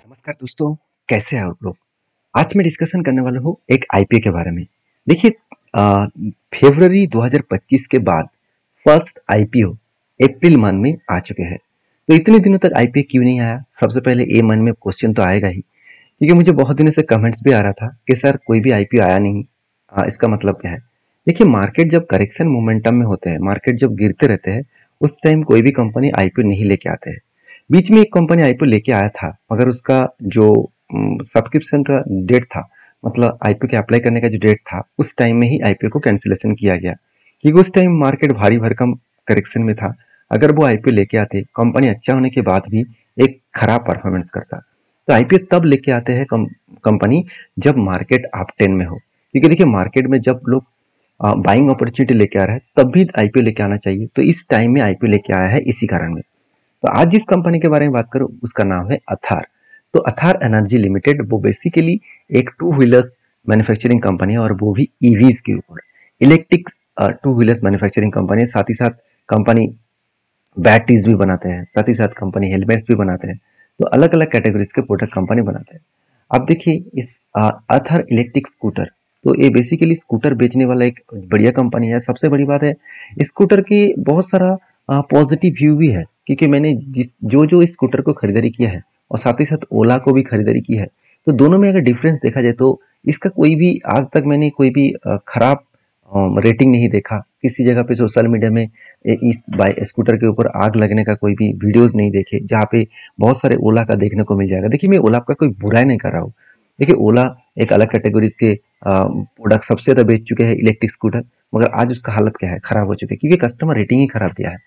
नमस्कार दोस्तों, कैसे हैं आप लोग। आज मैं डिस्कशन करने वाला हूँ एक आईपीओ के बारे में। देखिए, फरवरी 2025 के बाद फर्स्ट आईपीओ अप्रैल मंथ में आ चुके हैं। तो इतने दिनों तक आईपीओ क्यों नहीं आया? सबसे पहले ये मन में क्वेश्चन तो आएगा ही, क्योंकि मुझे बहुत दिनों से कमेंट्स भी आ रहा था कि सर कोई भी आईपीओ आया नहीं। इसका मतलब क्या है? देखिए, मार्केट जब करेक्शन मोमेंटम में होते हैं, मार्केट जब गिरते रहते हैं, उस टाइम कोई भी कंपनी आईपीओ नहीं लेके आते हैं। बीच में एक कंपनी आईपीओ लेके आया था, मगर उसका जो सब्सक्रिप्शन का डेट था, मतलब आईपीओ के अप्लाई करने का जो डेट था, उस टाइम में ही आईपीओ को कैंसिलेशन किया गया, क्योंकि उस टाइम मार्केट भारी भरकम करेक्शन में था। अगर वो आईपीओ लेके आते, कंपनी अच्छा होने के बाद भी एक खराब परफॉर्मेंस करता। तो आईपीओ तब लेके आते हैं कंपनी जब मार्केट अप टेन में हो, क्योंकि देखिए मार्केट में जब लोग बाइंग अपॉर्चुनिटी लेके आ रहा है तब भी आईपीओ लेके आना चाहिए। तो इस टाइम में आईपीओ लेके आया है इसी कारण में। तो आज जिस कंपनी के बारे में बात करूं उसका नाम है अथार। तो अथार एनर्जी लिमिटेड वो बेसिकली एक टू व्हीलर्स मैन्युफैक्चरिंग कंपनी है, और वो भी ईवीज के ऊपर electric two wheelers manufacturing company है। साथ ही साथ कंपनी बैटरीज भी बनाते हैं, साथ ही साथ कंपनी हेलमेट्स भी बनाते हैं। तो अलग अलग कैटेगरीज के प्रोडक्ट कंपनी बनाते हैं। अब देखिए इस अथर इलेक्ट्रिक स्कूटर, तो ये बेसिकली स्कूटर बेचने वाला एक बढ़िया कंपनी है। सबसे बड़ी बात है, स्कूटर की बहुत सारा पॉजिटिव व्यू भी है, क्योंकि मैंने जो स्कूटर को खरीदारी किया है और साथ ही साथ ओला को भी खरीदारी की है, तो दोनों में अगर डिफरेंस देखा जाए तो इसका कोई भी आज तक मैंने कोई भी खराब रेटिंग नहीं देखा। किसी जगह पे सोशल मीडिया में इस स्कूटर के ऊपर आग लगने का कोई भी वीडियोस नहीं देखे, जहाँ पे बहुत सारे ओला का देखने को मिल जाएगा। देखिए, मैं ओला का कोई बुराई नहीं कर रहा हूँ। देखिए, ओला एक अलग कैटेगरीज के प्रोडक्ट सबसे ज़्यादा बेच चुके हैं इलेक्ट्रिक स्कूटर, मगर आज उसका हालत क्या है, खराब हो चुके हैं, क्योंकि कस्टमर रेटिंग ही खराब दिया है।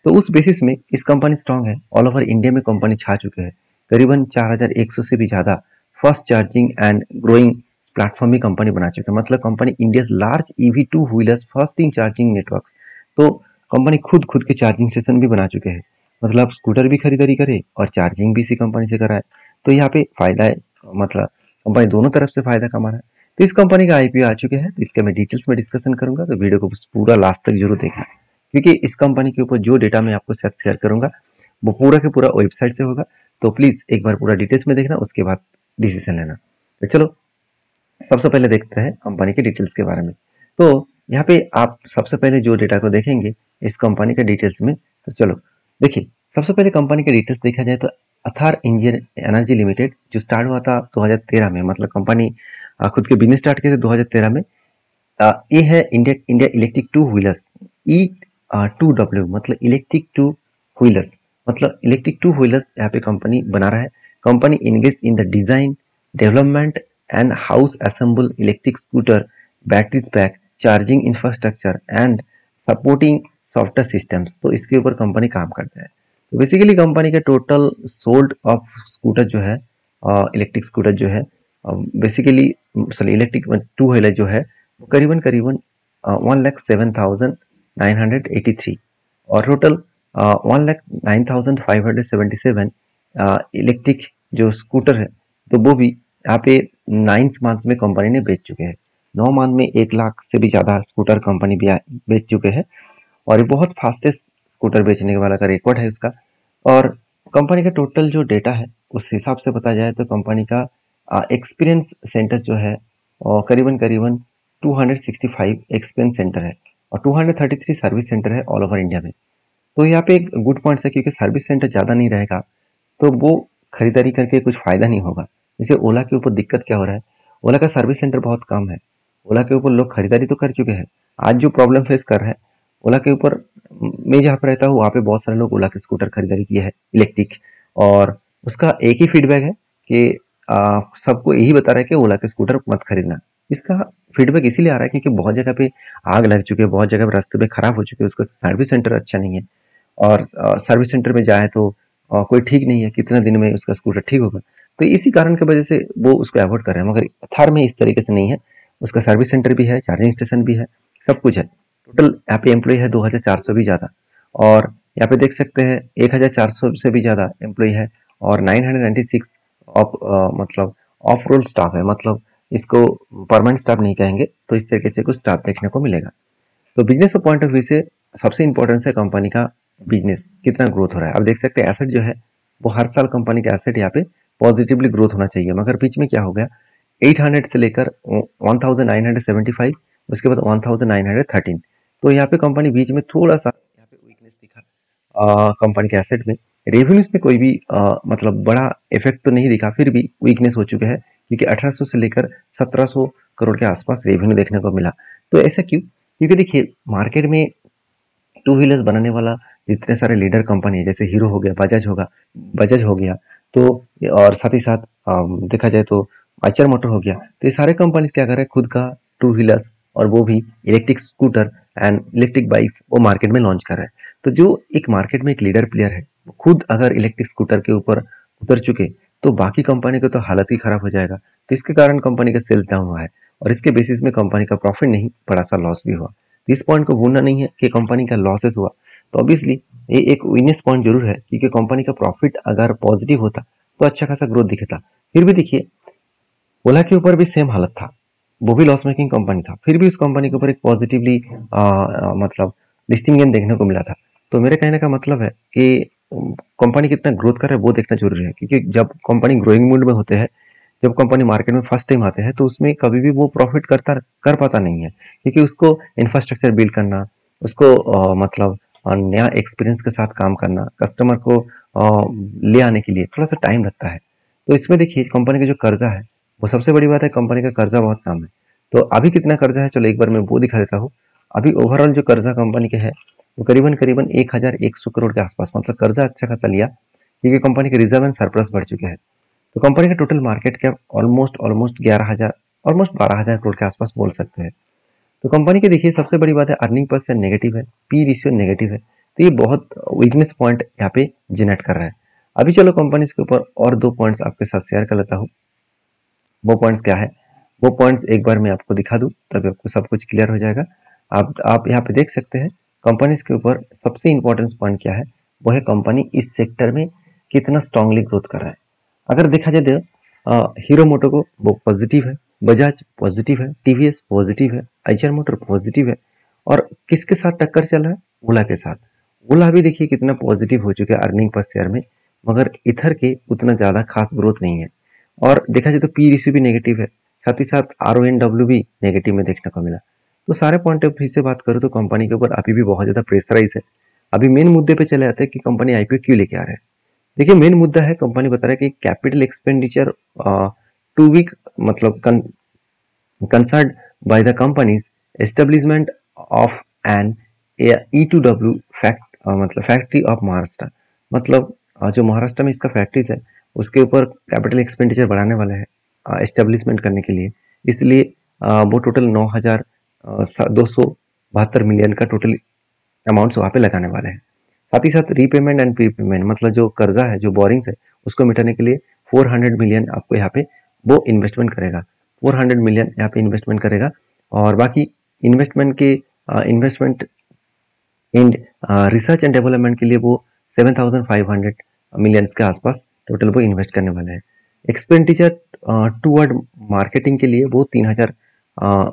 तो उस बेसिस में इस कंपनी स्ट्रांग है। ऑल ओवर इंडिया में कंपनी छा चुके हैं। करीबन 4100 से भी ज़्यादा fast charging and growing platform भी कंपनी बना चुके हैं। मतलब company India's large EV two wheelers fasting charging networks. तो कंपनी खुद के चार्जिंग स्टेशन भी बना चुके हैं। मतलब स्कूटर भी खरीदारी करे और चार्जिंग भी इसी कंपनी से कराए। तो यहाँ पे फायदा है, मतलब कंपनी दोनों तरफ से फायदा कमा रहा है। तो इस कंपनी का आईपीओ आ चुके हैं, तो इसके मैं डिटेल्स में डिस्कशन करूंगा। तो वीडियो को पूरा लास्ट तक जरूर देखना, क्योंकि इस कंपनी के ऊपर जो डेटा मैं आपको साथ शेयर करूंगा वो पूरा के पूरा वेबसाइट से होगा। तो प्लीज एक बार पूरा डिटेल्स में देखना, उसके बाद डिसीजन लेना। तो चलो सबसे पहले देखते हैं कंपनी के डिटेल्स के बारे में। तो यहाँ पे आप सबसे पहले जो डेटा को देखेंगे इस कंपनी के डिटेल्स में, तो चलो देखिए। सबसे पहले कंपनी के डिटेल्स देखा जाए तो अथार इंडियन एनर्जी लिमिटेड जो स्टार्ट हुआ था 2013 में, मतलब कंपनी खुद के बिजनेस स्टार्ट किए थे 2013 में। ये है India India electric two wheelers E 2W, मतलब इलेक्ट्रिक टू व्हीलर्स, मतलब इलेक्ट्रिक टू व्हीलर्स यहाँ पे कंपनी बना रहा है। Company engage in the design, development and house assemble electric scooter, batteries pack, charging infrastructure and supporting software systems. तो इसके ऊपर कंपनी काम करता है। तो बेसिकली कंपनी के टोटल सोल्ड ऑफ स्कूटर जो है, इलेक्ट्रिक स्कूटर जो है, basically sorry electric two wheeler जो है, वो करीबन करीबन 1,07,983, और टोटल 1,09,577 इलेक्ट्रिक जो स्कूटर है, तो वो भी यहाँ पे 9 मंथ में कंपनी ने बेच चुके हैं। 9 मंथ में 1 लाख से भी ज़्यादा स्कूटर कंपनी भी बेच चुके हैं, और ये बहुत फास्टेस्ट स्कूटर बेचने वाला का रिकॉर्ड है उसका। और कंपनी का टोटल जो डेटा है उस हिसाब से बताया जाए तो कंपनी का एक्सपीरियंस सेंटर जो है, और करीबन करीबन 265 एक्सपीरियंस सेंटर है, और 233 सर्विस सेंटर है ऑल ओवर इंडिया में। तो यहाँ पे एक गुड पॉइंट है, क्योंकि सर्विस सेंटर ज़्यादा नहीं रहेगा तो वो खरीदारी करके कुछ फ़ायदा नहीं होगा। जैसे ओला के ऊपर दिक्कत क्या हो रहा है, ओला का सर्विस सेंटर बहुत कम है। ओला के ऊपर लोग खरीदारी तो कर चुके हैं, आज जो प्रॉब्लम फेस कर रहा है ओला के ऊपर, मैं जहाँ पर रहता हूँ वहाँ पे बहुत सारे लोग ओला के स्कूटर खरीदारी किए हैं इलेक्ट्रिक, और उसका एक ही फीडबैक है कि सबको यही बता रहा है कि ओला के स्कूटर मत खरीदना। इसका फीडबैक इसीलिए आ रहा है क्योंकि बहुत जगह पे आग लग चुकी है, बहुत जगह पे रास्ते पे खराब हो चुके हैं, उसका सर्विस सेंटर अच्छा नहीं है। और सर्विस सेंटर में जाए तो कोई ठीक नहीं है, कितना दिन में उसका स्कूटर ठीक होगा। तो इसी कारण की वजह से वो उसको अवॉइड कर रहे हैं। मगर थार में इस तरीके से नहीं है, उसका सर्विस सेंटर भी है, चार्जिंग स्टेशन भी है, सब कुछ है। टोटल यहाँ पे एम्प्लॉय है 2400 भी ज़्यादा, और यहाँ पे देख सकते हैं 1400 से भी ज़्यादा एम्प्लॉय है, और 996 ऑफ मतलब ऑफ रोल स्टाफ है। मतलब इसको परमानेंट स्टाफ नहीं कहेंगे, तो इस तरीके से कुछ स्टाफ देखने को मिलेगा। तो बिजनेस पॉइंट ऑफ व्यू से सबसे इंपॉर्टेंट है कंपनी का बिजनेस कितना ग्रोथ हो रहा है। अब देख सकते हैं एसेट जो है वो हर साल कंपनी का एसेट यहाँ पे पॉजिटिवली ग्रोथ होना चाहिए, मगर बीच में क्या हो गया, 800 से लेकर 1975, उसके बाद 1913, तो यहाँ पे कंपनी बीच में थोड़ा सा यहाँ पे वीकनेस दिखा। कंपनी के एसेट में, रेवेन्यूज में कोई भी मतलब बड़ा इफेक्ट तो नहीं दिखा, फिर भी वीकनेस हो चुका है, क्योंकि 1800 से लेकर 1700 करोड़ के आसपास रेवेन्यू देखने को मिला। तो ऐसा क्यों? क्योंकि देखिए मार्केट में टू व्हीलर्स बनाने वाला जितने सारे लीडर कंपनी है, जैसे हीरो हो गया, बजाज हो गया, तो और साथ ही साथ देखा जाए तो आइचर मोटर हो गया, तो ये सारे कंपनीज क्या कर रहे हैं, खुद का टू व्हीलर्स और वो भी electric scooter and electric bikes वो मार्केट में लॉन्च कर रहे हैं। तो जो एक मार्केट में एक लीडर प्लेयर है, वो खुद अगर इलेक्ट्रिक स्कूटर के ऊपर उतर चुके, तो बाकी कंपनी का तो हालत ही खराब हो जाएगा। तो इसके कारण कंपनी का सेल्स डाउन हुआ है, और इसके बेसिस में कंपनी का प्रॉफिट नहीं, बड़ा सा लॉस भी हुआ। तो इस पॉइंट को भूलना नहीं है कि कंपनी का लॉसेस हुआ, तो ऑब्वियसली ये एक विनेस पॉइंट जरूर है, क्योंकि कंपनी का प्रॉफिट अगर पॉजिटिव होता तो अच्छा खासा ग्रोथ दिखता। फिर भी देखिए ओला के ऊपर भी सेम हालत था, वो भी लॉस मेकिंग कंपनी था, फिर भी उस कंपनी के ऊपर एक पॉजिटिवली मतलब लिस्टिंग गेन देखने को मिला था। तो मेरे कहने का मतलब है कि कंपनी कितना ग्रोथ कर रहा है वो देखना जरूरी है, क्योंकि जब कंपनी ग्रोइंग मूड में होते हैं, जब कंपनी मार्केट में फर्स्ट टाइम आते हैं, तो उसमें कभी भी वो प्रॉफिट कर पाता नहीं है, क्योंकि उसको इंफ्रास्ट्रक्चर बिल्ड करना, उसको मतलब नया एक्सपीरियंस के साथ काम करना, कस्टमर को ले आने के लिए थोड़ा सा टाइम लगता है। तो इसमें देखिए कंपनी का जो कर्जा है, वो सबसे बड़ी बात है, कंपनी का कर्जा बहुत कम है। तो अभी कितना कर्जा है, चलो एक बार मैं वो दिखा देता हूँ। अभी ओवरऑल जो कर्जा कंपनी के है, वो करीबन करीबन 1100 करोड़ के आसपास, मतलब कर्जा अच्छा खासा लिया, क्योंकि कंपनी के रिजर्व एंड सरप्लस बढ़ चुके हैं। तो कंपनी का total market cap almost almost 11,000, almost 12,000 crore के आसपास बोल सकते हैं। तो कंपनी की देखिए सबसे बड़ी बात है, अर्निंग पर से नेगेटिव है, पी रेशियो नेगेटिव है, तो ये बहुत वीकनेस पॉइंट यहाँ पे जनरेट कर रहा है। अभी चलो कंपनी के ऊपर और दो पॉइंट्स आपके साथ शेयर कर लेता हूँ। वो पॉइंट्स क्या है, वो पॉइंट्स एक बार मैं आपको दिखा दूं, तभी आपको सब कुछ क्लियर हो जाएगा। आप यहाँ पे देख सकते हैं कंपनीज के ऊपर सबसे इंपॉर्टेंट पॉइंट क्या है, वो है कंपनी इस सेक्टर में कितना स्ट्रांगली ग्रोथ कर रहा है। अगर देखा जाए तो हीरो मोटो को वो पॉजिटिव है, बजाज पॉजिटिव है, टीवीएस पॉजिटिव है, आइचर मोटर पॉजिटिव है, और किसके साथ टक्कर चल रहा है, ओला के साथ। ओला भी देखिए कितना पॉजिटिव हो चुका है अर्निंग पर शेयर में, मगर इथर के उतना ज्यादा खास ग्रोथ नहीं है। और देखा जाए तो पी रेशियो भी नेगेटिव है, साथ ही साथ RONW भी नेगेटिव में देखने को मिला। तो सारे पॉइंट ऑफ व्यू से बात करूँ तो कंपनी के ऊपर अभी भी बहुत ज्यादा प्रेशराइज है। अभी मेन मुद्दे पे चले आते हैं कि कंपनी आईपीओ क्यों लेके आ रहा है। देखिए मेन मुद्दा है, कंपनी बता रहा है कि कैपिटल एक्सपेंडिचर टू वीक, मतलब concern by the companies establishment of an E2W fact, मतलब फैक्ट्री ऑफ महाराष्ट्र, मतलब जो महाराष्ट्र में इसका फैक्ट्रीज है उसके ऊपर कैपिटल एक्सपेंडिचर बढ़ाने वाले हैं एस्टेब्लिशमेंट करने के लिए। इसलिए वो टोटल 9,272 मिलियन का टोटल अमाउंट्स वहाँ पे लगाने वाले हैं। साथ ही साथ रीपेमेंट एंड प्रीपेमेंट, मतलब जो कर्जा है, जो बोरिंग्स है, उसको मिटाने के लिए 400 मिलियन आपको यहाँ पे वो इन्वेस्टमेंट करेगा, 400 मिलियन यहाँ पे इन्वेस्टमेंट करेगा। और बाकी investment in research and development के लिए वो 7,500 मिलियंस के आसपास टोटल वो इन्वेस्ट करने वाले हैं। एक्सपेंडिचर टूवर्ड मार्केटिंग के लिए वो 3,000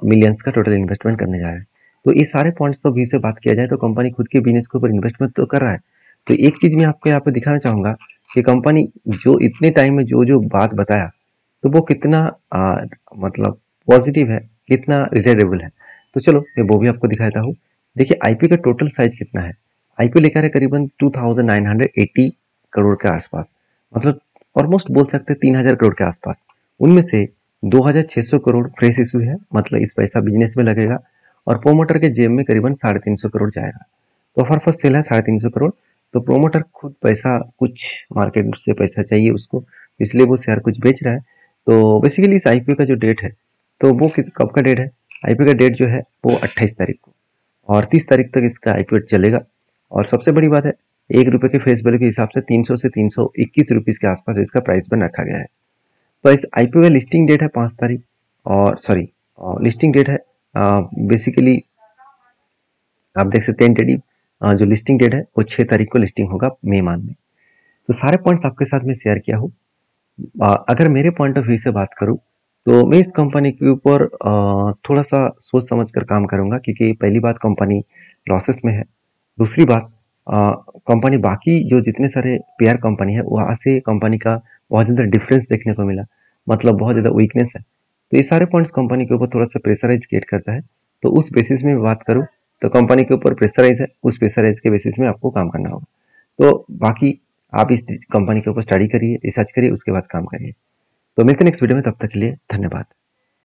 मिलियंस का टोटल इन्वेस्टमेंट करने जा रहे हैं। तो ये सारे पॉइंट्स तो भी से बात किया जाए तो कंपनी खुद के बिजनेस के ऊपर इन्वेस्टमेंट तो कर रहा है। तो एक चीज मैं आपको यहाँ पे दिखाना चाहूंगा कि कंपनी जो इतने टाइम में जो जो बात बताया, तो वो कितना मतलब पॉजिटिव है, कितना रिलेटेबल है। तो चलो मैं वो भी आपको दिखाता हूँ। देखिए आईपीओ का टोटल साइज कितना है, आईपीओ लेकर है करीबन 2,980 करोड़ के आसपास, मतलब ऑलमोस्ट बोल सकते हैं 3,000 करोड़ के आसपास। उनमें से 2,600 करोड़ फ्रेश इशू है, मतलब इस पैसा बिजनेस में लगेगा, और प्रोमोटर के जेब में करीबन 350 करोड़ जाएगा। तो ऑफर फर्स्ट सेल है 350 करोड़। तो प्रोमोटर खुद पैसा, कुछ मार्केट से पैसा चाहिए उसको, इसलिए वो शेयर कुछ बेच रहा है। तो बेसिकली इस आईपीओ का जो डेट है, तो वो कब का डेट है, आईपीओ का डेट जो है वो 28 तारीख को, और 30 तारीख तक इसका आईपीओ चलेगा। और सबसे बड़ी बात है, ₹1 के फेस वैल्यू के हिसाब से 300 से 321 रुपीज के आसपास इसका प्राइस बन रखा गया है। तो इस आईपीओ का लिस्टिंग डेट है 5 तारीख, और सॉरी लिस्टिंग डेट है बेसिकली आप देख सकते हैं टेंटेटिव जो लिस्टिंग डेट है वो 6 तारीख को लिस्टिंग होगा मई माह में। तो सारे पॉइंट्स आपके साथ में शेयर किया हूँ। अगर मेरे पॉइंट ऑफ व्यू से बात करूँ तो मैं इस कंपनी के ऊपर थोड़ा सा सोच समझ कर काम करूंगा, क्योंकि पहली बात कंपनी लॉसेस में है, दूसरी बात कंपनी बाकी जो जितने सारे पेयर कंपनी है वहाँ से कंपनी का बहुत ज़्यादा डिफरेंस देखने को मिला, मतलब बहुत ज़्यादा वीकनेस है। तो ये सारे पॉइंट्स कंपनी के ऊपर थोड़ा-सा प्रेशराइज़ क्रिएट करता है। तो उस बेसिस में बात करूँ तो कंपनी के ऊपर प्रेशराइज़ है, उस प्रेशराइज़ के बेसिस में आपको काम करना होगा। तो बाकी आप इस कंपनी के ऊपर स्टडी करिए, रिसर्च करिए, उसके बाद काम करिए। तो मिलते हैं नेक्स्ट वीडियो में, तब तक के लिए धन्यवाद।